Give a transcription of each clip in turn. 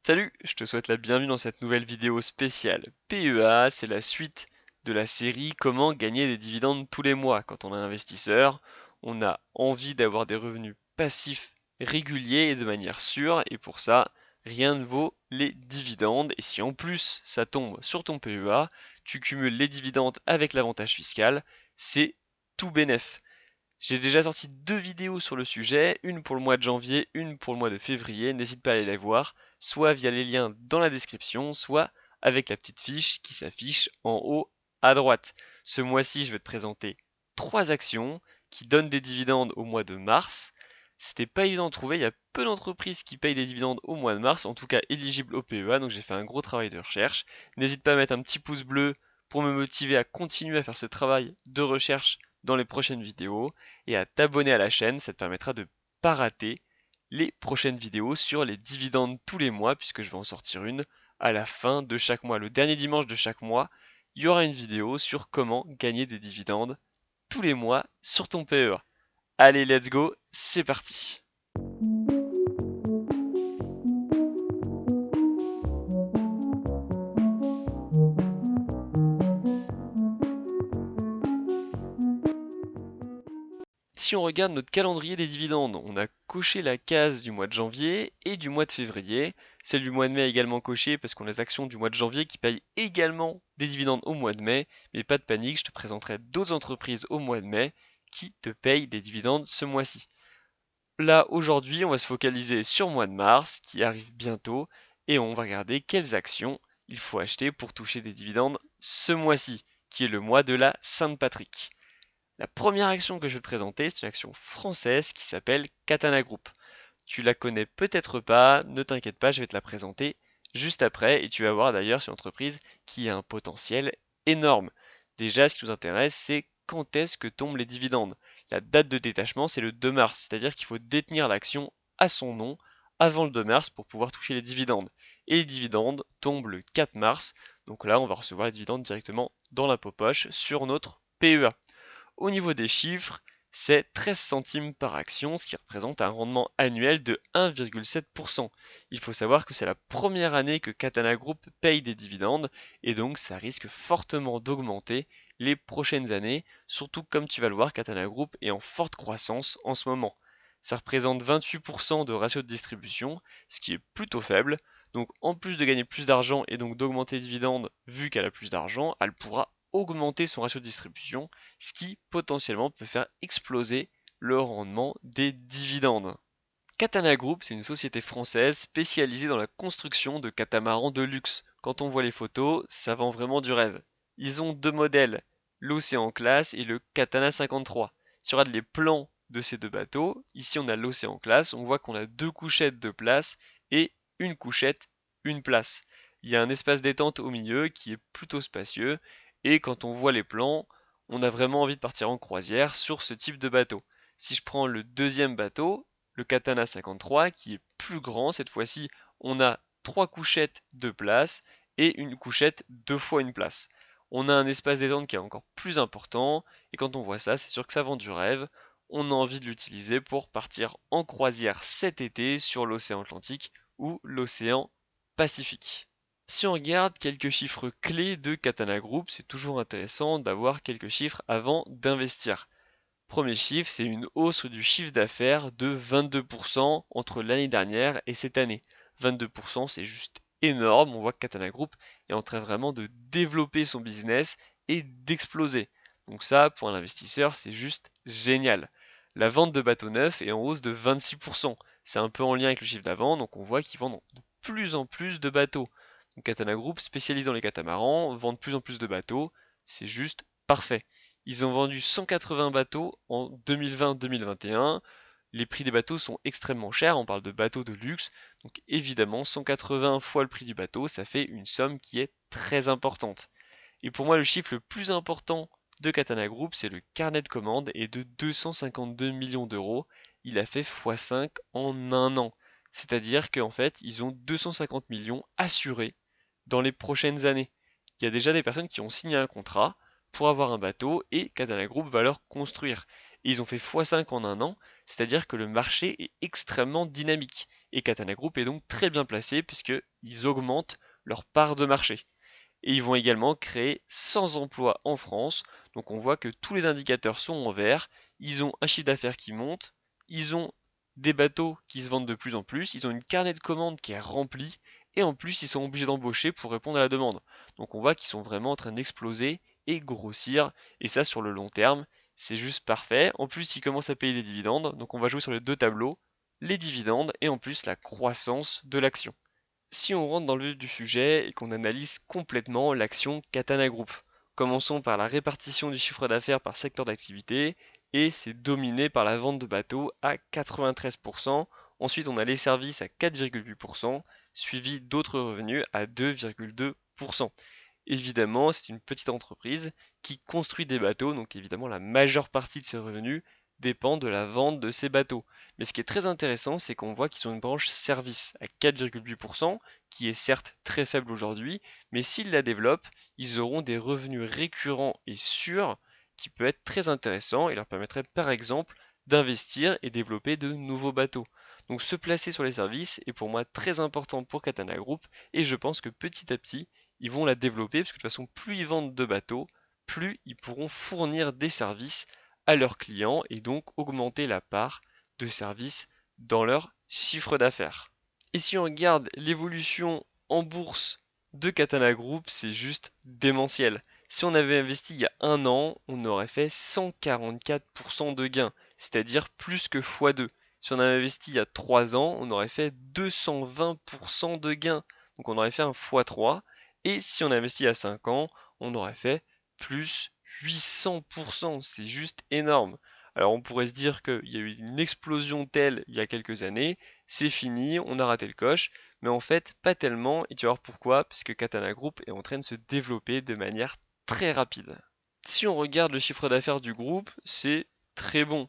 Salut, je te souhaite la bienvenue dans cette nouvelle vidéo spéciale PEA. C'est la suite de la série Comment gagner des dividendes tous les mois. Quand on est investisseur, on a envie d'avoir des revenus passifs réguliers et de manière sûre, et pour ça, rien ne vaut les dividendes. Et si en plus ça tombe sur ton PEA, tu cumules les dividendes avec l'avantage fiscal, c'est tout bénef. J'ai déjà sorti 2 vidéos sur le sujet, une pour le mois de janvier, une pour le mois de février, n'hésite pas à aller les voir, soit via les liens dans la description, soit avec la petite fiche qui s'affiche en haut à droite. Ce mois-ci, je vais te présenter 3 actions qui donnent des dividendes au mois de mars. C'était pas évident de trouver, il y a peu d'entreprises qui payent des dividendes au mois de mars, en tout cas éligibles au PEA, donc j'ai fait un gros travail de recherche. N'hésite pas à mettre un petit pouce bleu pour me motiver à continuer à faire ce travail de recherche dans les prochaines vidéos et à t'abonner à la chaîne, ça te permettra de ne pas rater les prochaines vidéos sur les dividendes tous les mois, puisque je vais en sortir une à la fin de chaque mois. Le dernier dimanche de chaque mois, il y aura une vidéo sur comment gagner des dividendes tous les mois sur ton PEA. Allez, let's go, c'est parti. Si on regarde notre calendrier des dividendes, on a coché la case du mois de janvier et du mois de février. Celle du mois de mai est également cochée parce qu'on a les actions du mois de janvier qui payent également des dividendes au mois de mai. Mais pas de panique, je te présenterai d'autres entreprises au mois de mai qui te payent des dividendes ce mois-ci. Là, aujourd'hui, on va se focaliser sur le mois de mars qui arrive bientôt et on va regarder quelles actions il faut acheter pour toucher des dividendes ce mois-ci, qui est le mois de la Sainte-Patrick. La première action que je vais te présenter, c'est une action française qui s'appelle Katana Group. Tu la connais peut-être pas, ne t'inquiète pas, je vais te la présenter juste après et tu vas voir d'ailleurs c'est une entreprise qui a un potentiel énorme. Déjà, ce qui nous intéresse, c'est quand est-ce que tombent les dividendes. La date de détachement, c'est le 2 mars, c'est-à-dire qu'il faut détenir l'action à son nom avant le 2 mars pour pouvoir toucher les dividendes. Et les dividendes tombent le 4 mars, donc là, on va recevoir les dividendes directement dans la poche sur notre PEA. Au niveau des chiffres, c'est 13 centimes par action, ce qui représente un rendement annuel de 1,7%. Il faut savoir que c'est la première année que Katana Group paye des dividendes et donc ça risque fortement d'augmenter les prochaines années, surtout comme tu vas le voir, Katana Group est en forte croissance en ce moment. Ça représente 28% de ratio de distribution, ce qui est plutôt faible. Donc en plus de gagner plus d'argent et donc d'augmenter les dividendes, vu qu'elle a plus d'argent, elle pourra augmenter son ratio de distribution, ce qui potentiellement peut faire exploser le rendement des dividendes. Katana Group, c'est une société française spécialisée dans la construction de catamarans de luxe. Quand on voit les photos, ça vend vraiment du rêve. Ils ont 2 modèles, l'Océan Class et le Katana 53. Si on regarde les plans de ces 2 bateaux, ici on a l'Océan Class, on voit qu'on a 2 couchettes de place et une couchette, une place. Il y a un espace détente au milieu qui est plutôt spacieux et quand on voit les plans, on a vraiment envie de partir en croisière sur ce type de bateau. Si je prends le deuxième bateau, le Katana 53 qui est plus grand. Cette fois-ci, on a 3 couchettes de place et une couchette 2 fois une place. On a un espace détente qui est encore plus important et quand on voit ça, c'est sûr que ça vend du rêve. On a envie de l'utiliser pour partir en croisière cet été sur l'océan Atlantique ou l'océan Pacifique. Si on regarde quelques chiffres clés de Katana Group, c'est toujours intéressant d'avoir quelques chiffres avant d'investir. Premier chiffre, c'est une hausse du chiffre d'affaires de 22% entre l'année dernière et cette année. 22%, c'est juste énorme. On voit que Katana Group est en train vraiment de développer son business et d'exploser. Donc ça, pour un investisseur, c'est juste génial. La vente de bateaux neufs est en hausse de 26%. C'est un peu en lien avec le chiffre d'avant, donc on voit qu'ils vendent de plus en plus de bateaux. Donc Katana Group, spécialisé dans les catamarans, vend de plus en plus de bateaux. C'est juste parfait. Ils ont vendu 180 bateaux en 2020-2021. Les prix des bateaux sont extrêmement chers, on parle de bateaux de luxe, donc évidemment 180 fois le prix du bateau, ça fait une somme qui est très importante. Et pour moi le chiffre le plus important de Katana Group, c'est le carnet de commandes et de 252 millions d'euros. Il a fait x5 en un an. C'est-à-dire qu'en fait, ils ont 250 millions assurés dans les prochaines années. Il y a déjà des personnes qui ont signé un contrat pour avoir un bateau et Katana Group va leur construire. Et ils ont fait x5 en un an, c'est-à-dire que le marché est extrêmement dynamique. Et Katana Group est donc très bien placé puisque ils augmentent leur part de marché. Et ils vont également créer 100 emplois en France. Donc on voit que tous les indicateurs sont en vert. Ils ont un chiffre d'affaires qui monte. Ils ont des bateaux qui se vendent de plus en plus. Ils ont une carnet de commandes qui est remplie. Et en plus, ils sont obligés d'embaucher pour répondre à la demande. Donc on voit qu'ils sont vraiment en train d'exploser et grossir. Et ça, sur le long terme, c'est juste parfait. En plus, ils commencent à payer des dividendes. Donc on va jouer sur les deux tableaux, les dividendes et en plus la croissance de l'action. Si on rentre dans le vif du sujet et qu'on analyse complètement l'action Katana Group, commençons par la répartition du chiffre d'affaires par secteur d'activité, et c'est dominé par la vente de bateaux à 93%. Ensuite, on a les services à 4,8%, suivi d'autres revenus à 2,2%. Évidemment, c'est une petite entreprise qui construit des bateaux, donc évidemment la majeure partie de ses revenus dépend de la vente de ces bateaux. Mais ce qui est très intéressant, c'est qu'on voit qu'ils ont une branche service à 4,8%, qui est certes très faible aujourd'hui, mais s'ils la développent, ils auront des revenus récurrents et sûrs qui peut être très intéressant et leur permettrait par exemple d'investir et développer de nouveaux bateaux. Donc se placer sur les services est pour moi très important pour Katana Group et je pense que petit à petit, ils vont la développer parce que de toute façon, plus ils vendent de bateaux, plus ils pourront fournir des services à leurs clients et donc augmenter la part de services dans leur chiffre d'affaires. Et si on regarde l'évolution en bourse de Katana Group, c'est juste démentiel. Si on avait investi il y a un an, on aurait fait 144% de gains, c'est-à-dire plus que x2. Si on avait investi il y a 3 ans, on aurait fait 220% de gains, donc on aurait fait un x3. Et si on investit à 5 ans, on aurait fait plus 800%. C'est juste énorme. Alors on pourrait se dire qu'il y a eu une explosion telle il y a quelques années, c'est fini, on a raté le coche, mais en fait pas tellement, et tu vas voir pourquoi, parce que Katana Group est en train de se développer de manière très rapide. Si on regarde le chiffre d'affaires du groupe, c'est très bon.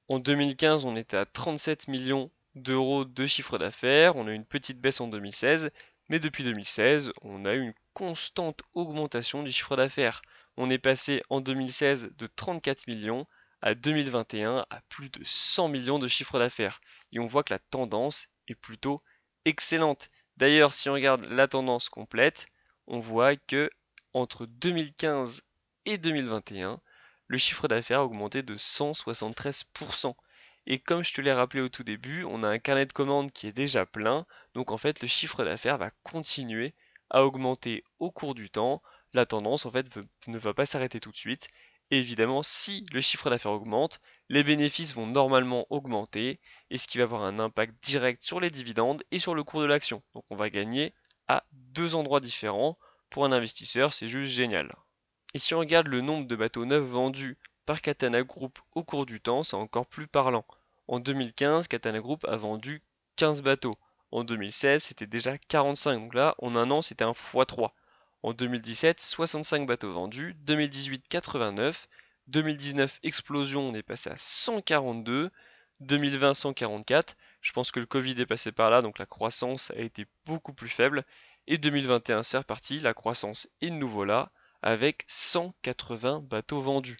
En 2015, on était à 37 millions d'euros de chiffre d'affaires, on a eu une petite baisse en 2016, mais depuis 2016, on a eu une constante augmentation du chiffre d'affaires. On est passé en 2016 de 34 millions à 2021 à plus de 100 millions de chiffre d'affaires. Et on voit que la tendance est plutôt excellente. D'ailleurs, si on regarde la tendance complète, on voit que entre 2015 et 2021, le chiffre d'affaires a augmenté de 173%. Et comme je te l'ai rappelé au tout début, on a un carnet de commandes qui est déjà plein, donc en fait le chiffre d'affaires va continuer à augmenter au cours du temps. La tendance en fait ne va pas s'arrêter tout de suite. Et évidemment, si le chiffre d'affaires augmente, les bénéfices vont normalement augmenter, et ce qui va avoir un impact direct sur les dividendes et sur le cours de l'action. Donc on va gagner à deux endroits différents. Pour un investisseur, c'est juste génial. Et si on regarde le nombre de bateaux neufs vendus par Katana Group au cours du temps, c'est encore plus parlant. En 2015, Katana Group a vendu 15 bateaux. En 2016, c'était déjà 45. Donc là, en un an, c'était un x3. En 2017, 65 bateaux vendus. 2018, 89. 2019, explosion, on est passé à 142. 2020, 144. Je pense que le Covid est passé par là, donc la croissance a été beaucoup plus faible. Et 2021, c'est reparti, la croissance est de nouveau là avec 180 bateaux vendus.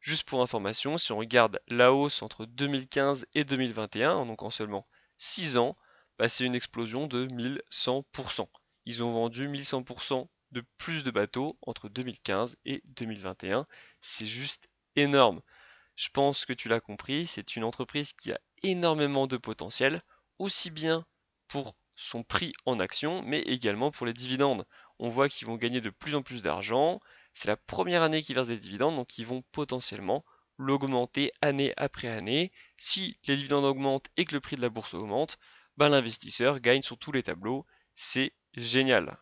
Juste pour information, si on regarde la hausse entre 2015 et 2021, donc en seulement 6 ans, bah c'est une explosion de 1100%. Ils ont vendu 1100% de plus de bateaux entre 2015 et 2021. C'est juste énorme. Je pense que tu l'as compris, c'est une entreprise qui a énormément de potentiel, aussi bien pour son prix en action, mais également pour les dividendes. On voit qu'ils vont gagner de plus en plus d'argent. C'est la première année qu'ils versent des dividendes, donc ils vont potentiellement l'augmenter année après année. Si les dividendes augmentent et que le prix de la bourse augmente, ben l'investisseur gagne sur tous les tableaux. C'est génial.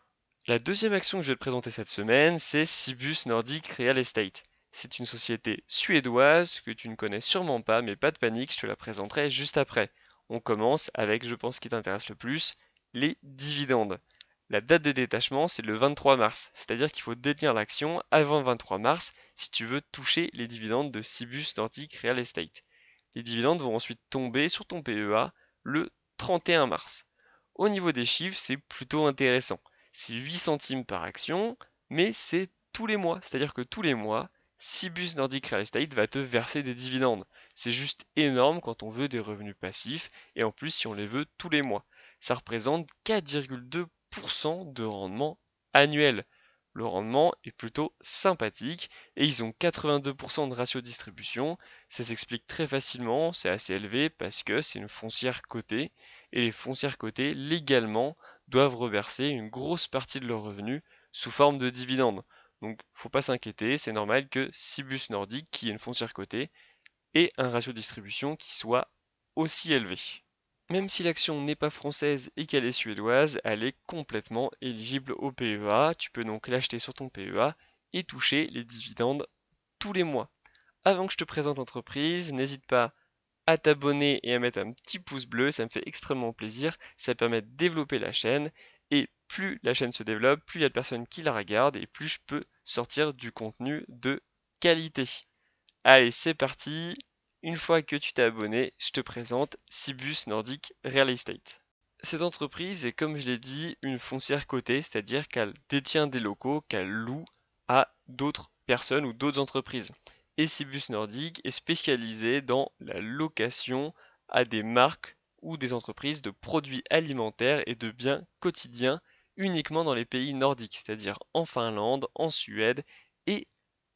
La deuxième action que je vais te présenter cette semaine, c'est Cibus Nordic Real Estate. C'est une société suédoise que tu ne connais sûrement pas, mais pas de panique, je te la présenterai juste après. On commence avec, je pense, ce qui t'intéresse le plus, les dividendes. La date de détachement, c'est le 23 mars, c'est-à-dire qu'il faut détenir l'action avant le 23 mars si tu veux toucher les dividendes de Cibus Nordic Real Estate. Les dividendes vont ensuite tomber sur ton PEA le 31 mars. Au niveau des chiffres, c'est plutôt intéressant. C'est 8 centimes par action, mais c'est tous les mois. C'est-à-dire que tous les mois, Cibus Nordic Real Estate va te verser des dividendes. C'est juste énorme quand on veut des revenus passifs, et en plus si on les veut tous les mois. Ça représente 4,2% 10% de rendement annuel. Le rendement est plutôt sympathique et ils ont 82% de ratio distribution. Ça s'explique très facilement, c'est assez élevé parce que c'est une foncière cotée et les foncières cotées légalement doivent reverser une grosse partie de leurs revenus sous forme de dividendes. Donc faut pas s'inquiéter, c'est normal que Cibus Nordic, qui est une foncière cotée, ait un ratio de distribution qui soit aussi élevé. Même si l'action n'est pas française et qu'elle est suédoise, elle est complètement éligible au PEA. Tu peux donc l'acheter sur ton PEA et toucher les dividendes tous les mois. Avant que je te présente l'entreprise, n'hésite pas à t'abonner et à mettre un petit pouce bleu, ça me fait extrêmement plaisir, ça permet de développer la chaîne, et plus la chaîne se développe, plus il y a de personnes qui la regardent, et plus je peux sortir du contenu de qualité. Allez, c'est parti. Une fois que tu t'es abonné, je te présente Cibus Nordic Real Estate. Cette entreprise est, comme je l'ai dit, une foncière cotée, c'est-à-dire qu'elle détient des locaux qu'elle loue à d'autres personnes ou d'autres entreprises. Et Cibus Nordic est spécialisé dans la location à des marques ou des entreprises de produits alimentaires et de biens quotidiens uniquement dans les pays nordiques, c'est-à-dire en Finlande, en Suède et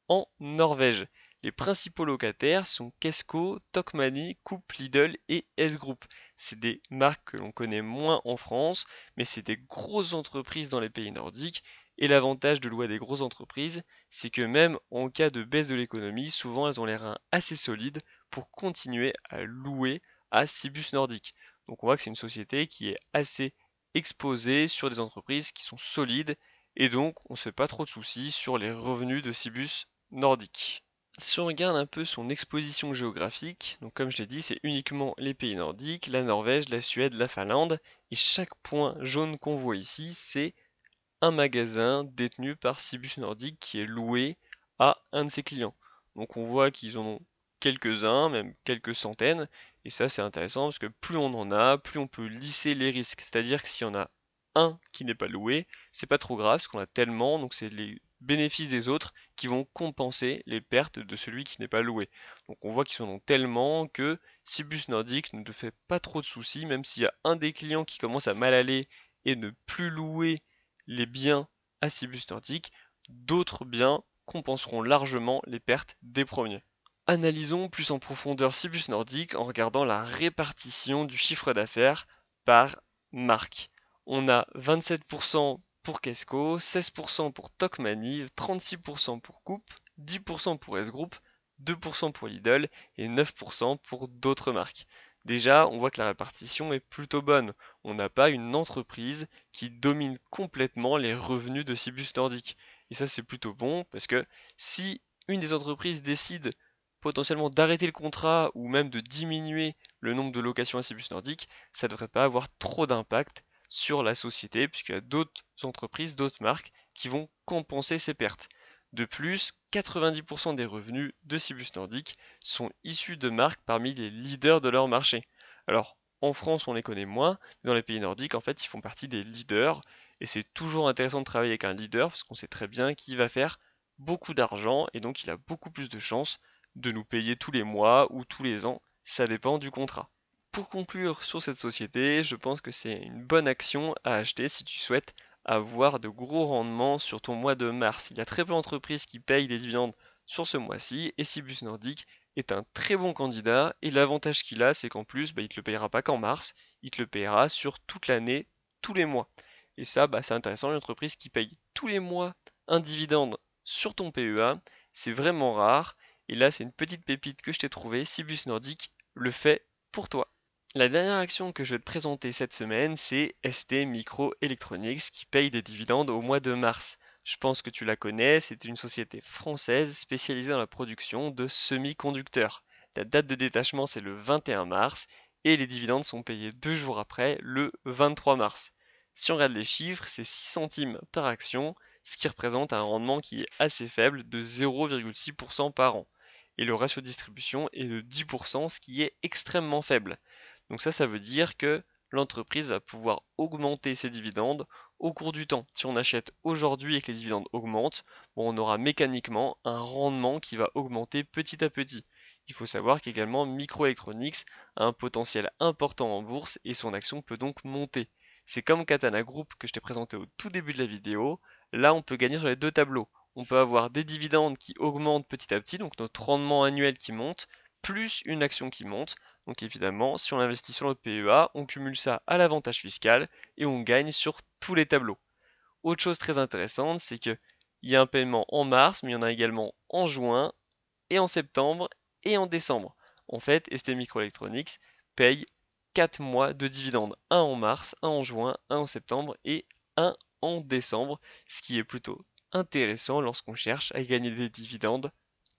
en Norvège. Les principaux locataires sont Kesko, Tokmanni, Coop, Lidl et S-Group. C'est des marques que l'on connaît moins en France, mais c'est des grosses entreprises dans les pays nordiques. Et l'avantage de louer à des grosses entreprises, c'est que même en cas de baisse de l'économie, souvent elles ont les reins assez solides pour continuer à louer à Cibus Nordic. Donc on voit que c'est une société qui est assez exposée sur des entreprises qui sont solides et donc on ne se fait pas trop de soucis sur les revenus de Cibus Nordic. Si on regarde un peu son exposition géographique, donc comme je l'ai dit, c'est uniquement les pays nordiques, la Norvège, la Suède, la Finlande, et chaque point jaune qu'on voit ici, c'est un magasin détenu par Cibus Nordic qui est loué à un de ses clients. Donc on voit qu'ils en ont quelques-uns, même quelques centaines, et ça c'est intéressant parce que plus on en a, plus on peut lisser les risques. C'est-à-dire que s'il y en a un qui n'est pas loué, c'est pas trop grave parce qu'on a tellement, donc c'est les bénéfices des autres qui vont compenser les pertes de celui qui n'est pas loué. Donc on voit qu'ils en ont tellement que Cibus Nordic ne te fait pas trop de soucis, même s'il y a un des clients qui commence à mal aller et ne plus louer les biens à Cibus Nordic, d'autres biens compenseront largement les pertes des premiers. Analysons plus en profondeur Cibus Nordic en regardant la répartition du chiffre d'affaires par marque. On a 27% pour Kesko, 16% pour Tokmanni, 36% pour Coop, 10% pour S-Group, 2% pour Lidl et 9% pour d'autres marques. Déjà, on voit que la répartition est plutôt bonne. On n'a pas une entreprise qui domine complètement les revenus de Cibus Nordic. Et ça, c'est plutôt bon parce que si une des entreprises décide potentiellement d'arrêter le contrat ou même de diminuer le nombre de locations à Cibus Nordic, ça ne devrait pas avoir trop d'impact sur la société puisqu'il y a d'autres entreprises, d'autres marques qui vont compenser ces pertes. De plus, 90% des revenus de Cibus Nordic sont issus de marques parmi les leaders de leur marché. Alors, en France, on les connaît moins, mais dans les pays nordiques, en fait, ils font partie des leaders, et c'est toujours intéressant de travailler avec un leader, parce qu'on sait très bien qu'il va faire beaucoup d'argent, et donc il a beaucoup plus de chances de nous payer tous les mois ou tous les ans, ça dépend du contrat. Pour conclure sur cette société, je pense que c'est une bonne action à acheter si tu souhaites avoir de gros rendements sur ton mois de mars. Il y a très peu d'entreprises qui payent des dividendes sur ce mois-ci, et Cibus Nordic est un très bon candidat, et l'avantage qu'il a, c'est qu'en plus, il ne te le payera pas qu'en mars, il te le payera sur toute l'année, tous les mois. Et ça, c'est intéressant, une entreprise qui paye tous les mois un dividende sur ton PEA, c'est vraiment rare, et là c'est une petite pépite que je t'ai trouvée, Cibus Nordic le fait pour toi. La dernière action que je vais te présenter cette semaine, c'est ST Microelectronics qui paye des dividendes au mois de mars. Je pense que tu la connais, c'est une société française spécialisée dans la production de semi-conducteurs. La date de détachement, c'est le 21 mars et les dividendes sont payés 2 jours après, le 23 mars. Si on regarde les chiffres, c'est 6 centimes par action, ce qui représente un rendement qui est assez faible de 0,6% par an. Et le ratio de distribution est de 10%, ce qui est extrêmement faible. Donc ça veut dire que l'entreprise va pouvoir augmenter ses dividendes au cours du temps. Si on achète aujourd'hui et que les dividendes augmentent, on aura mécaniquement un rendement qui va augmenter petit à petit. Il faut savoir qu'également Microelectronics a un potentiel important en bourse et son action peut donc monter. C'est comme Katana Group que je t'ai présenté au tout début de la vidéo. Là, on peut gagner sur les deux tableaux. On peut avoir des dividendes qui augmentent petit à petit, donc notre rendement annuel qui monte, plus une action qui monte. Donc évidemment, si on investit sur notre PEA, on cumule ça à l'avantage fiscal et on gagne sur tous les tableaux. Autre chose très intéressante, c'est qu'il y a un paiement en mars, mais il y en a également en juin, et en septembre, et en décembre. En fait, ST Microelectronics paye 4 mois de dividendes. Un en mars, un en juin, un en septembre et un en décembre, ce qui est plutôt intéressant lorsqu'on cherche à gagner des dividendes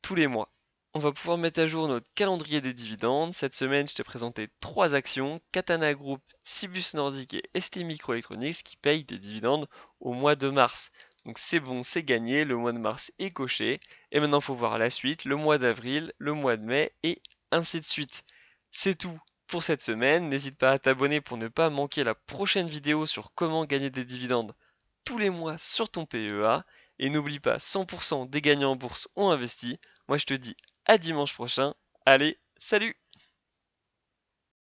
tous les mois. On va pouvoir mettre à jour notre calendrier des dividendes. Cette semaine, je t'ai présenté 3 actions, Katana Group, Cibus Nordic et ST Microelectronics qui payent des dividendes au mois de mars. Donc c'est bon, c'est gagné, le mois de mars est coché. Et maintenant, il faut voir la suite, le mois d'avril, le mois de mai et ainsi de suite. C'est tout pour cette semaine. N'hésite pas à t'abonner pour ne pas manquer la prochaine vidéo sur comment gagner des dividendes tous les mois sur ton PEA. Et n'oublie pas, 100% des gagnants en bourse ont investi. Moi, je te dis à dimanche prochain. Allez, salut!